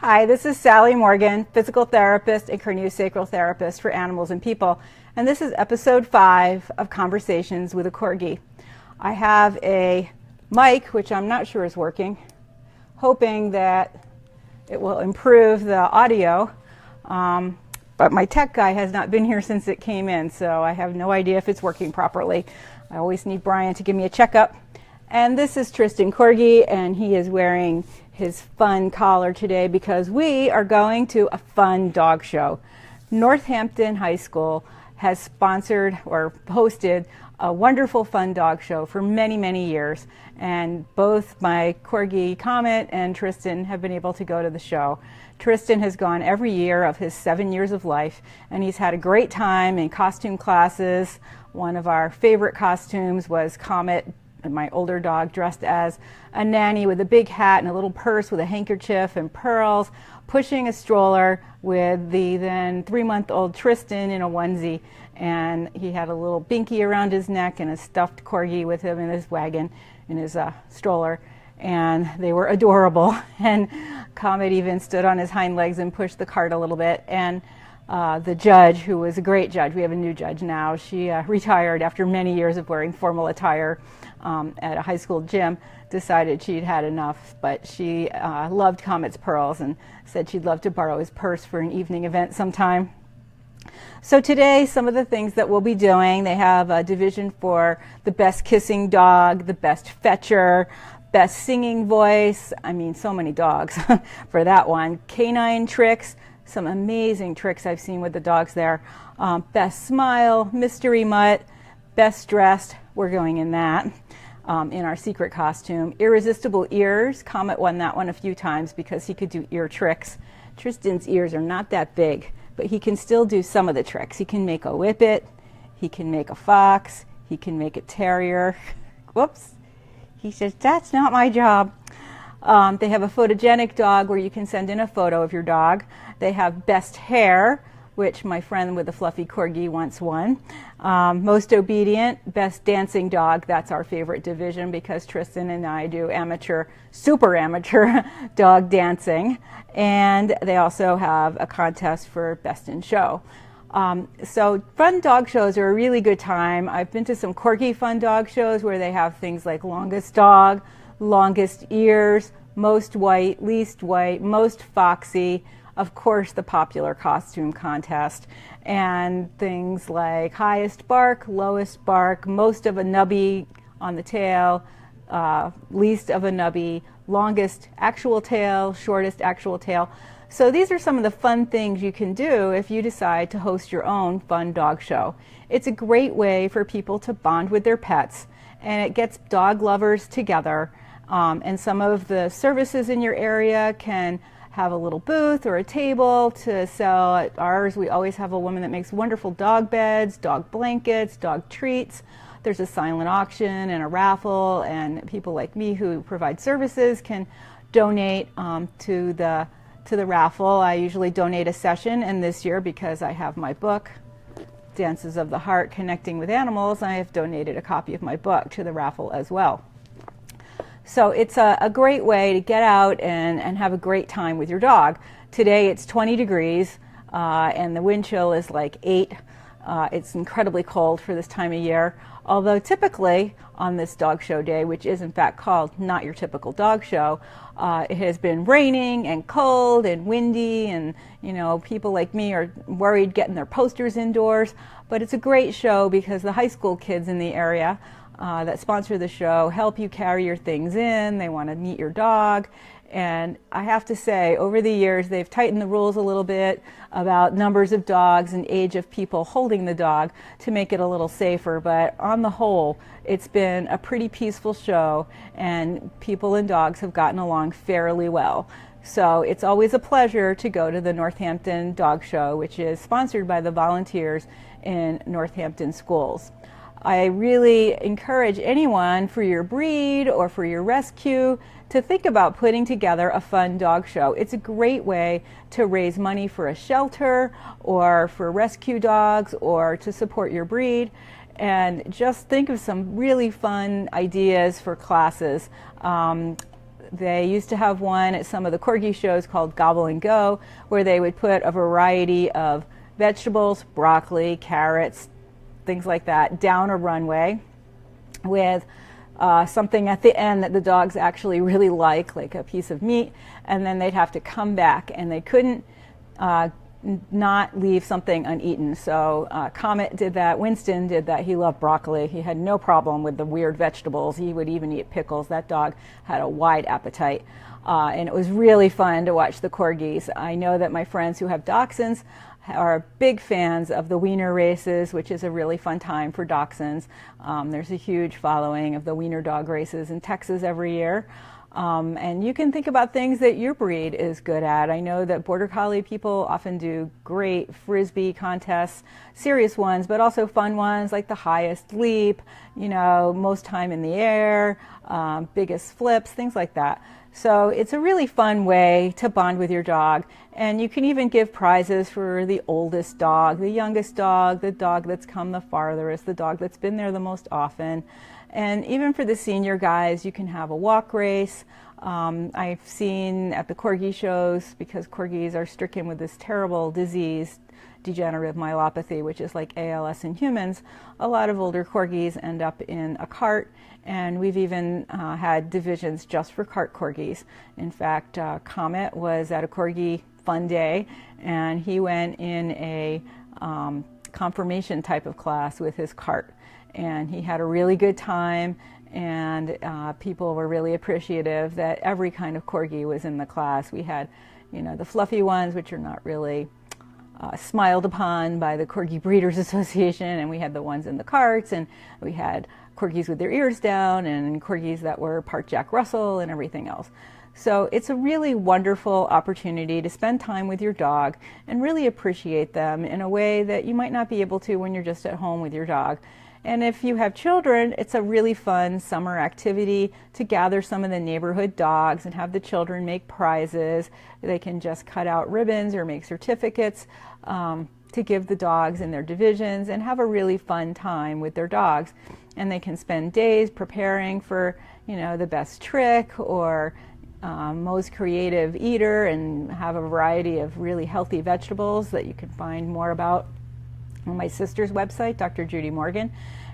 Hi, this is Sally Morgan, physical therapist and craniosacral therapist for animals and people, and this is episode 5 of Conversations with a Corgi. I have a mic, which I'm not sure is working, hoping that it will improve the audio, but my tech guy has not been here since it came in, so I have no idea if it's working properly. I always need Brian to give me a checkup. And this is Tristan Corgi, and he is wearing his fun collar today because we are going to a fun dog show. Northampton High School has sponsored or hosted a wonderful fun dog show for many, many years, and both my Corgi Comet and Tristan have been able to go to the show. Tristan has gone every year of his 7 years of life, and he's had a great time in costume classes. One of our favorite costumes was Comet, my older dog, dressed as a nanny with a big hat and a little purse with a handkerchief and pearls, pushing a stroller with the then 3-month-old Tristan in a onesie. And he had a little binky around his neck and a stuffed corgi with him in his wagon, in his stroller. And they were adorable. And Comet even stood on his hind legs and pushed the cart a little bit. And the judge, who was a great judge, we have a new judge now, she retired after many years of wearing formal attire at a high school gym, decided she'd had enough, but she loved Comet's pearls and said she'd love to borrow his purse for an evening event sometime. So today, some of the things that we'll be doing, they have a division for the best kissing dog, the best fetcher, best singing voice, I mean so many dogs for that one, canine tricks, some amazing tricks I've seen with the dogs there, best smile, mystery mutt, best dressed, we're going in that. In our secret costume. Irresistible ears. Comet won that one a few times because he could do ear tricks. Tristan's ears are not that big, but he can still do some of the tricks. He can make a whippet, he can make a fox, he can make a terrier. Whoops. He says, that's not my job. They have a photogenic dog where you can send in a photo of your dog. They have best hair, which my friend with the fluffy corgi once won. Most obedient, best dancing dog, that's our favorite division because Tristan and I do amateur, super amateur dog dancing. And they also have a contest for best in show. So fun dog shows are a really good time. I've been to some Corgi fun dog shows where they have things like longest dog, longest ears, most white, least white, most foxy, of course, the popular costume contest, and things like highest bark, lowest bark, most of a nubby on the tail, least of a nubby, longest actual tail, shortest actual tail. So these are some of the fun things you can do if you decide to host your own fun dog show. It's a great way for people to bond with their pets, and it gets dog lovers together. And some of the services in your area can have a little booth or a table to sell. At ours, we always have a woman that makes wonderful dog beds, dog blankets, dog treats. There's a silent auction and a raffle, and people like me who provide services can donate to the raffle. I usually donate a session, and this year, because I have my book, Dances of the Heart, Connecting with Animals, I have donated a copy of my book to the raffle as well. So it's a great way to get out and have a great time with your dog. Today it's 20 degrees and the wind chill is like 8. It's incredibly cold for this time of year, although typically on this dog show day, which is in fact called Not Your Typical Dog Show, it has been raining and cold and windy, and people like me are worried getting their posters indoors. But it's a great show because the high school kids in the area that sponsor the show help you carry your things in. They want to meet your dog. And I have to say, over the years, they've tightened the rules a little bit about numbers of dogs and age of people holding the dog to make it a little safer. But on the whole, it's been a pretty peaceful show, and people and dogs have gotten along fairly well. So it's always a pleasure to go to the Northampton Dog Show, which is sponsored by the volunteers in Northampton schools. I really encourage anyone for your breed or for your rescue to think about putting together a fun dog show. It's a great way to raise money for a shelter or for rescue dogs or to support your breed. And just think of some really fun ideas for classes. They used to have one at some of the Corgi shows called Gobble and Go, where they would put a variety of vegetables, broccoli, carrots, things like that, down a runway with something at the end that the dogs actually really like a piece of meat, and then they'd have to come back, and they couldn't not leave something uneaten. So Comet did that, Winston did that. He loved broccoli. He had no problem with the weird vegetables. He would even eat pickles. That dog had a wide appetite. And it was really fun to watch the Corgis. I know that my friends who have dachshunds are big fans of the wiener races, which is a really fun time for dachshunds. There's a huge following of the wiener dog races in Texas every year. And you can think about things that your breed is good at. I know that Border Collie people often do great Frisbee contests, serious ones, but also fun ones like the highest leap, most time in the air, biggest flips, things like that. So it's a really fun way to bond with your dog. And you can even give prizes for the oldest dog, the youngest dog, the dog that's come the farthest, the dog that's been there the most often. And even for the senior guys, you can have a walk race. I've seen at the Corgi shows, because Corgis are stricken with this terrible disease, degenerative myelopathy, which is like ALS in humans, a lot of older Corgis end up in a cart, and we've even had divisions just for cart Corgis. In fact, Comet was at a Corgi fun day, and he went in a confirmation type of class with his cart, and he had a really good time, and people were really appreciative that every kind of Corgi was in the class. We had, the fluffy ones, which are not really smiled upon by the Corgi Breeders Association, and we had the ones in the carts, and we had Corgis with their ears down, and Corgis that were part Jack Russell and everything else. So it's a really wonderful opportunity to spend time with your dog and really appreciate them in a way that you might not be able to when you're just at home with your dog. And if you have children, it's a really fun summer activity to gather some of the neighborhood dogs and have the children make prizes. They can just cut out ribbons or make certificates to give the dogs in their divisions and have a really fun time with their dogs. And they can spend days preparing for, the best trick or most creative eater, and have a variety of really healthy vegetables that you can find more about on my sister's website, Dr. Judy Morgan,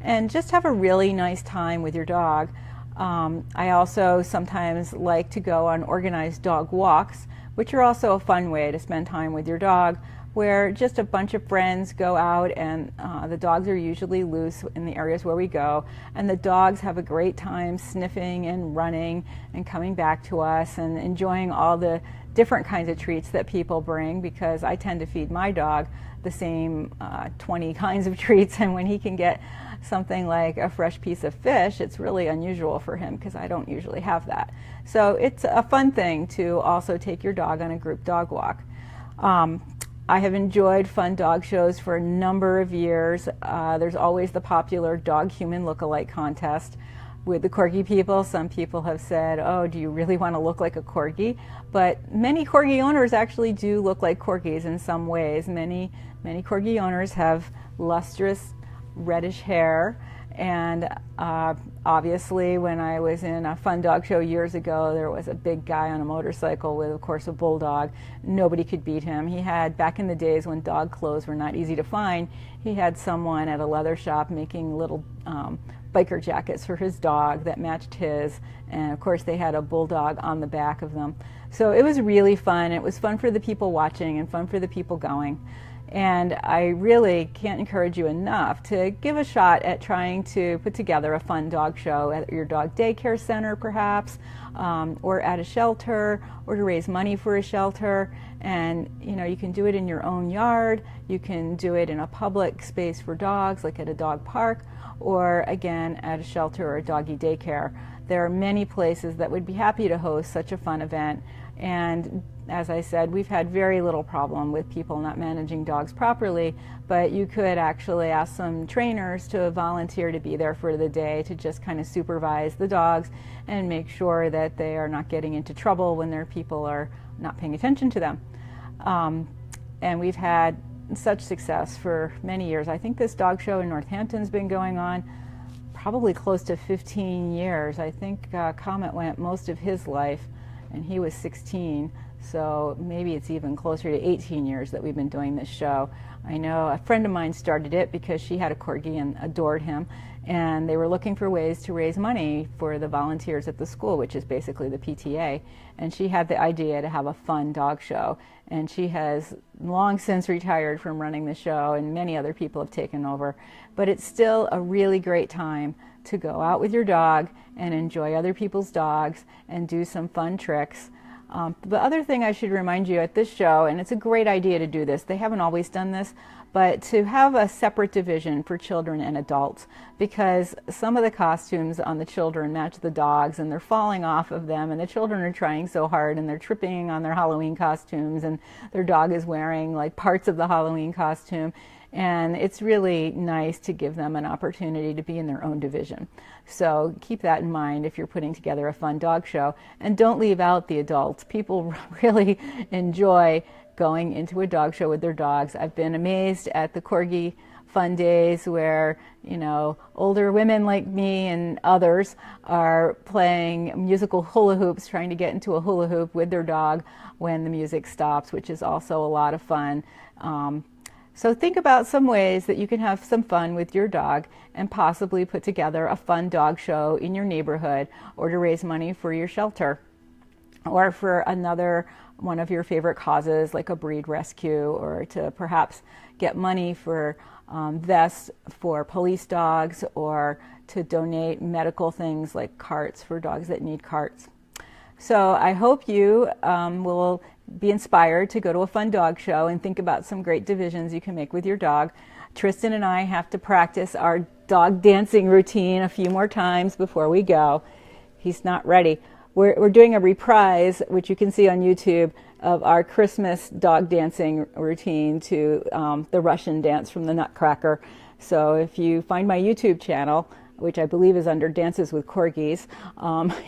and just have a really nice time with your dog. I also sometimes like to go on organized dog walks, which are also a fun way to spend time with your dog, where just a bunch of friends go out, and the dogs are usually loose in the areas where we go, and the dogs have a great time sniffing and running and coming back to us and enjoying all the different kinds of treats that people bring, because I tend to feed my dog the same 20 kinds of treats, and when he can get something like a fresh piece of fish, it's really unusual for him because I don't usually have that. So it's a fun thing to also take your dog on a group dog walk. I have enjoyed fun dog shows for a number of years. There's always the popular dog-human look-alike contest with the Corgi people. Some people have said, oh, do you really want to look like a Corgi? But many Corgi owners actually do look like Corgis in some ways. Many Corgi owners have lustrous reddish hair, and obviously when I was in a fun dog show years ago, there was a big guy on a motorcycle with, of course, a bulldog. Nobody could beat him. He had, back in the days when dog clothes were not easy to find, he had someone at a leather shop making little biker jackets for his dog that matched his, and of course they had a bulldog on the back of them. So it was really fun. It was fun for the people watching and fun for the people going. And I really can't encourage you enough to give a shot at trying to put together a fun dog show at your dog daycare center, perhaps, or at a shelter, or to raise money for a shelter. And you can do it in your own yard. You can do it in a public space for dogs, like at a dog park, or again at a shelter or a doggy daycare. There are many places that would be happy to host such a fun event. And as I said, we've had very little problem with people not managing dogs properly, but you could actually ask some trainers to volunteer to be there for the day to just kind of supervise the dogs and make sure that they are not getting into trouble when their people are not paying attention to them. And we've had such success for many years. I think this dog show in Northampton's been going on probably close to 15 years. I think Comet went most of his life, and he was 16. So maybe it's even closer to 18 years that we've been doing this show. I know a friend of mine started it because she had a Corgi and adored him, and they were looking for ways to raise money for the volunteers at the school, which is basically the PTA. And she had the idea to have a fun dog show. And she has long since retired from running the show, and many other people have taken over. But it's still a really great time to go out with your dog and enjoy other people's dogs and do some fun tricks. The other thing I should remind you at this show, and it's a great idea to do this, they haven't always done this, but to have a separate division for children and adults, because some of the costumes on the children match the dogs and they're falling off of them, and the children are trying so hard and they're tripping on their Halloween costumes, and their dog is wearing like parts of the Halloween costume. And it's really nice to give them an opportunity to be in their own division. So keep that in mind if you're putting together a fun dog show. And don't leave out the adults. People really enjoy going into a dog show with their dogs. I've been amazed at the Corgi fun days where, you know, older women like me and others are playing musical hula hoops, trying to get into a hula hoop with their dog when the music stops, which is also a lot of fun. So think about some ways that you can have some fun with your dog and possibly put together a fun dog show in your neighborhood, or to raise money for your shelter, or for another one of your favorite causes like a breed rescue, or to perhaps get money for vests for police dogs, or to donate medical things like carts for dogs that need carts. So I hope you will be inspired to go to a fun dog show and think about some great divisions you can make with your dog. Tristan and I have to practice our dog dancing routine a few more times before we go. He's not ready. We're doing a reprise, which you can see on YouTube, of our Christmas dog dancing routine to the Russian dance from the Nutcracker. So if you find my YouTube channel, which I believe is under Dances with Corgis,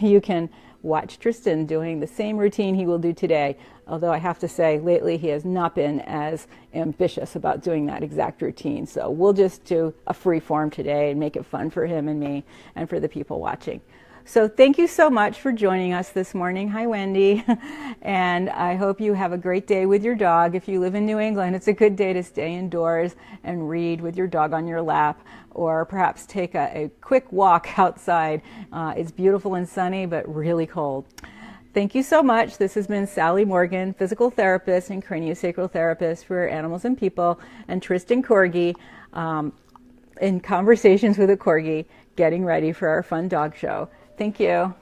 you can watch Tristan doing the same routine he will do today. Although I have to say, lately he has not been as ambitious about doing that exact routine. So we'll just do a free form today and make it fun for him and me and for the people watching. So thank you so much for joining us this morning. Hi, Wendy. And I hope you have a great day with your dog. If you live in New England, it's a good day to stay indoors and read with your dog on your lap, or perhaps take a quick walk outside. It's beautiful and sunny, but really cold. Thank you so much. This has been Sally Morgan, physical therapist and craniosacral therapist for animals and people, and Tristan Corgi in Conversations with a Corgi, getting ready for our fun dog show. Thank you.